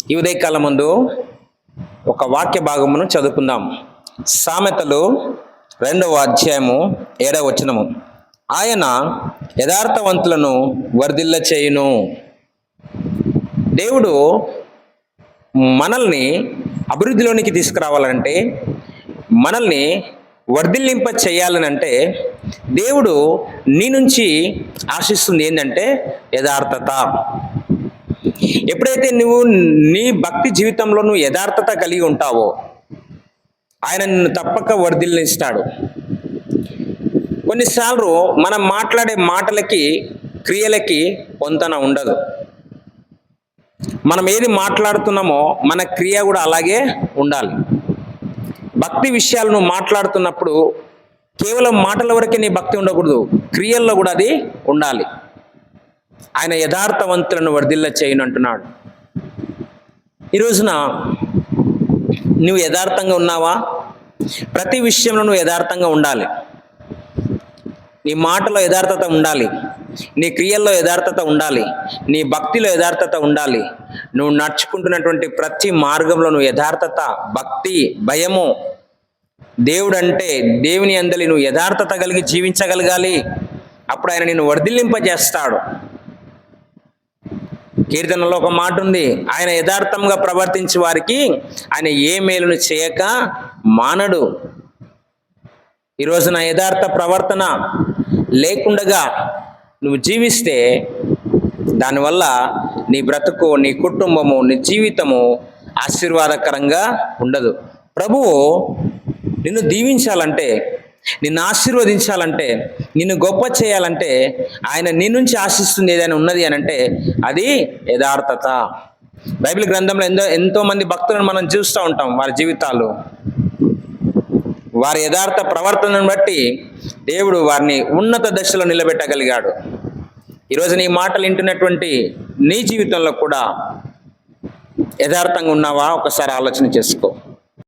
ఈ ఉదయకాలం ముందు ఒక వాక్య భాగమును చదువుకుందాం. సామెతలు 2వ అధ్యాయము 7వ వచనము. ఆయన యథార్థవంతులను వర్ధిల్ల చేయును. దేవుడు మనల్ని అభివృద్ధిలోనికి తీసుకురావాలంటే, మనల్ని వర్ధిల్లింప చేయాలనంటే, దేవుడు నీ నుంచి ఆశిస్తుంది ఏంటంటే యథార్థత. ఎప్పుడైతే నువ్వు నీ భక్తి జీవితంలో నువ్వు యథార్థత కలిగి ఉంటావో ఆయన నిన్ను తప్పక వర్ధిల్లిస్తాడు. కొన్నిసార్లు మనం మాట్లాడే మాటలకి క్రియలకి పొంతన ఉండదు. మనం ఏది మాట్లాడుతున్నామో మన క్రియ కూడా అలాగే ఉండాలి. భక్తి విషయాలు నువ్వు మాట్లాడుతున్నప్పుడు కేవలం మాటల వరకే నీ భక్తి ఉండకూడదు, క్రియల్లో కూడా అది ఉండాలి. ఆయన యథార్థవంతులను వర్ధిల్ల చేయును అంటున్నాడు. ఈ రోజున నువ్వు యథార్థంగా ఉన్నావా? ప్రతి విషయంలో నువ్వు యథార్థంగా ఉండాలి. నీ మాటలో యథార్థత ఉండాలి, నీ క్రియల్లో యథార్థత ఉండాలి, నీ భక్తిలో యథార్థత ఉండాలి. నువ్వు నడుచుకుంటున్నటువంటి ప్రతి మార్గంలో నువ్వు యథార్థత, భక్తి, భయము, దేవుడు అంటే దేవుని అందలి నువ్వు యథార్థత కలిగి జీవించగలగాలి. అప్పుడు ఆయన నిన్ను వర్ధిల్లింపజేస్తాడు. కీర్తనలో ఒక మాట ఉంది, ఆయన యథార్థంగా ప్రవర్తించే వారికి ఆయన ఏ మేలును చేయక మానడు. ఈరోజు నా యథార్థ ప్రవర్తన లేకుండగా నువ్వు జీవిస్తే దానివల్ల నీ బ్రతుకు, నీ కుటుంబము, నీ జీవితము ఆశీర్వాదకరంగా ఉండదు. ప్రభువు నిన్ను దీవించాలంటే, నిన్ను ఆశీర్వదించాలంటే, నిన్ను గొప్ప చేయాలంటే ఆయన నీ నుంచి ఆశిస్తుంది ఏదైనా ఉన్నది అని అంటే అది యథార్థత. బైబిల్ గ్రంథంలో ఎంతో మంది భక్తులను మనం చూస్తూ ఉంటాం. వారి జీవితాలు, వారి యథార్థ ప్రవర్తనను బట్టి దేవుడు వారిని ఉన్నత దశలో నిలబెట్టగలిగాడు. ఈరోజు నీ మాటలు వింటున్నటువంటి నీ జీవితంలో కూడా యథార్థంగా ఉన్నావా? ఒకసారి ఆలోచన చేసుకో.